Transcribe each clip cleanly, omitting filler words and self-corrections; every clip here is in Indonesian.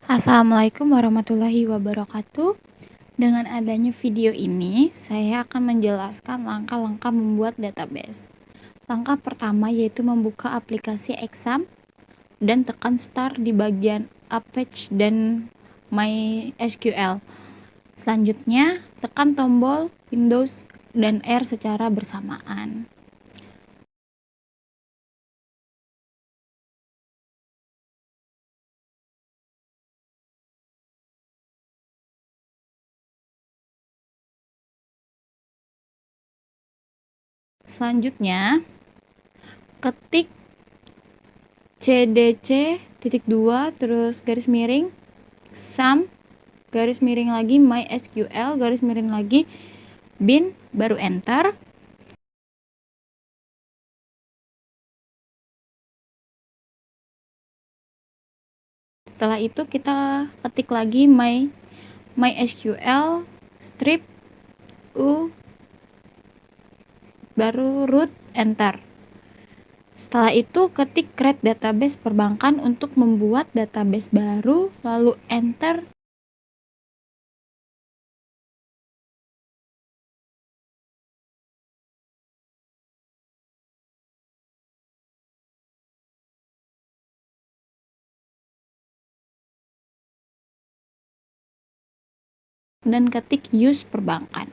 Assalamualaikum warahmatullahi wabarakatuh. Dengan adanya video ini, saya akan menjelaskan langkah-langkah membuat database. Langkah pertama yaitu membuka aplikasi Exam dan tekan Start di bagian Apache dan MySQL. Selanjutnya, tekan tombol Windows dan R secara bersamaan. Selanjutnya, ketik cdc.2 terus garis miring sum garis miring lagi MySQL garis miring lagi bin baru enter. Setelah itu kita ketik lagi MySQL strip u baru root enter. Setelah itu ketik create database perbankan untuk membuat database baru lalu enter. Dan ketik use perbankan.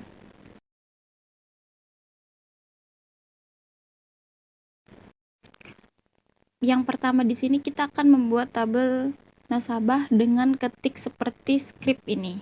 Yang pertama di sini kita akan membuat tabel nasabah dengan ketik seperti script ini.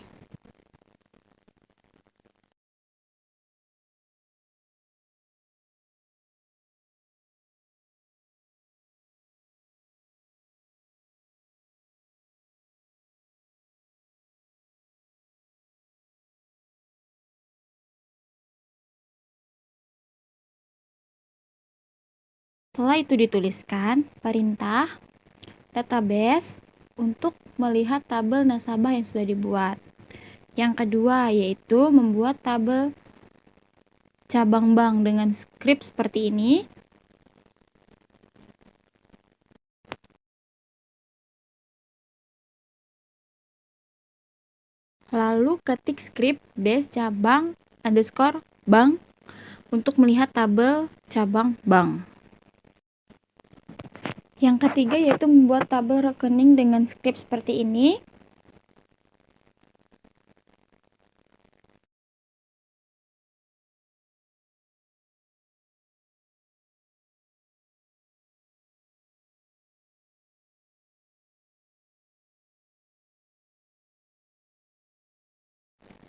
Setelah itu dituliskan perintah database untuk melihat tabel nasabah yang sudah dibuat. Yang kedua yaitu membuat tabel cabang bank dengan script seperti ini. Lalu ketik script des cabang underscore bank untuk melihat tabel cabang bank. Yang ketiga yaitu membuat tabel rekening dengan script seperti ini.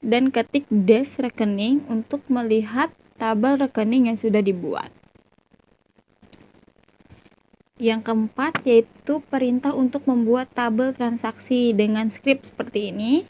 Dan ketik des rekening untuk melihat tabel rekening yang sudah dibuat. Yang keempat yaitu perintah untuk membuat tabel transaksi dengan script seperti ini.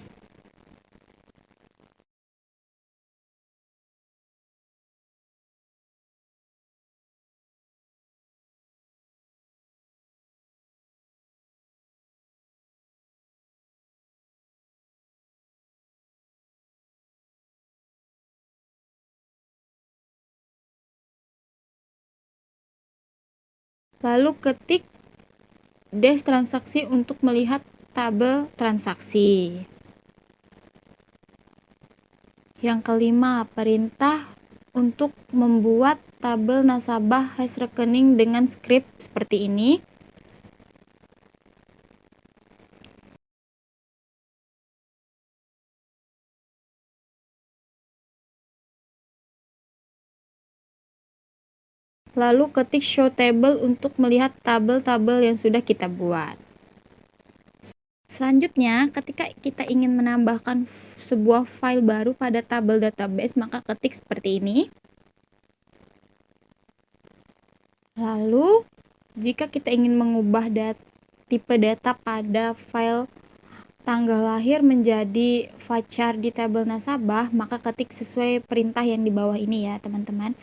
Lalu ketik des transaksi untuk melihat tabel transaksi. Yang kelima, perintah untuk membuat tabel nasabah hash rekening dengan script seperti ini. Lalu ketik show table untuk melihat tabel-tabel yang sudah kita buat. Selanjutnya, ketika kita ingin menambahkan sebuah file baru pada tabel database, maka ketik seperti ini. Lalu, jika kita ingin mengubah tipe data pada file tanggal lahir menjadi varchar di tabel nasabah, maka ketik sesuai perintah yang di bawah ini ya, teman-teman.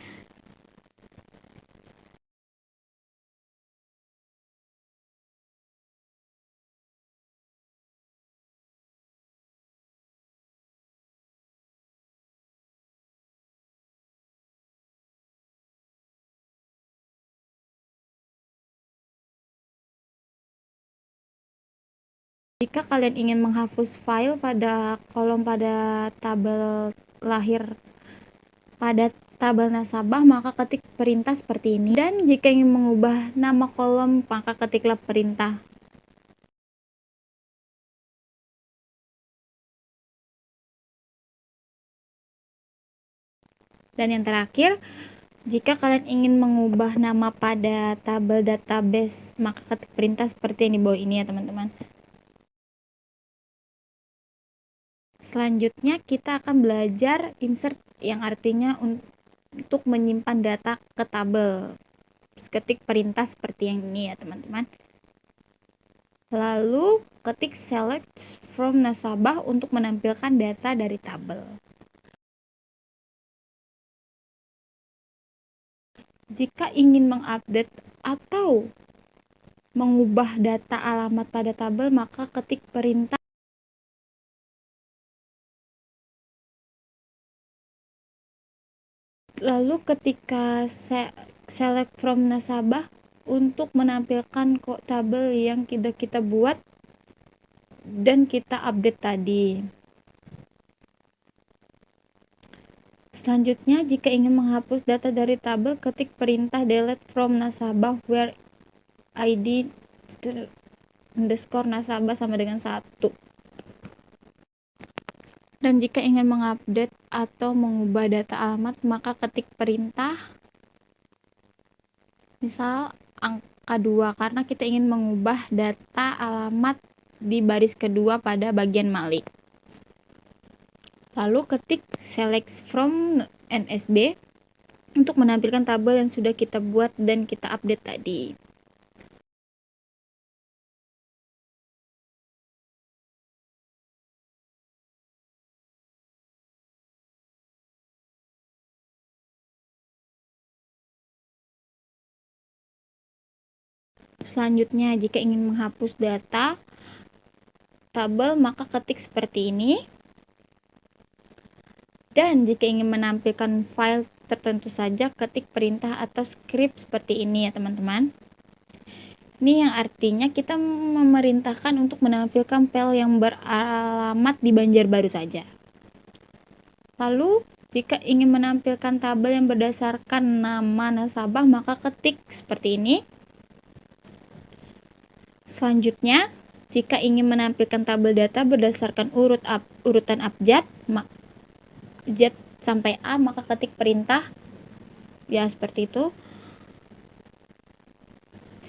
Jika kalian ingin menghapus file pada kolom pada tabel lahir pada tabel nasabah, maka ketik perintah seperti ini. Dan jika ingin mengubah nama kolom, maka ketiklah perintah. Dan yang terakhir, jika kalian ingin mengubah nama pada tabel database, maka ketik perintah seperti yang di bawah ini ya teman-teman. Selanjutnya kita akan belajar insert, yang artinya untuk menyimpan data ke tabel. Ketik perintah seperti yang ini ya teman-teman. Lalu ketik select from nasabah untuk menampilkan data dari tabel. Jika ingin mengupdate atau mengubah data alamat pada tabel, maka ketik perintah. Lalu ketika select from nasabah untuk menampilkan kok tabel yang kita buat dan kita update tadi. Selanjutnya, jika ingin menghapus data dari tabel, ketik perintah delete from nasabah where id underscore nasabah sama dengan 1. Dan jika ingin mengupdate atau mengubah data alamat, maka ketik perintah misal angka 2 karena kita ingin mengubah data alamat di baris kedua pada bagian malik. Lalu ketik select from NSB untuk menampilkan tabel yang sudah kita buat dan kita update tadi. Selanjutnya, jika ingin menghapus data tabel, maka ketik seperti ini. Dan jika ingin menampilkan file tertentu saja, ketik perintah atau script seperti ini ya teman-teman. Ini yang artinya kita memerintahkan untuk menampilkan file yang beralamat di Banjarbaru saja. Lalu, jika ingin menampilkan tabel yang berdasarkan nama nasabah, maka ketik seperti ini. Selanjutnya, jika ingin menampilkan tabel data berdasarkan urutan abjad, Z sampai A, maka ketik perintah ya seperti itu.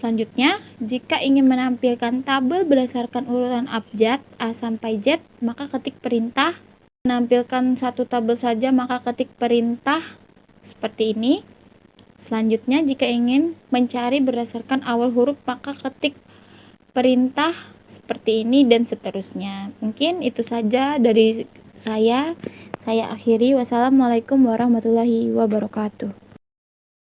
Selanjutnya, jika ingin menampilkan tabel berdasarkan urutan abjad A sampai Z, maka ketik perintah. Menampilkan satu tabel saja, maka ketik perintah seperti ini. Selanjutnya, jika ingin mencari berdasarkan awal huruf, maka ketik perintah seperti ini dan seterusnya. Mungkin itu saja dari saya akhiri. Wassalamualaikum warahmatullahi wabarakatuh.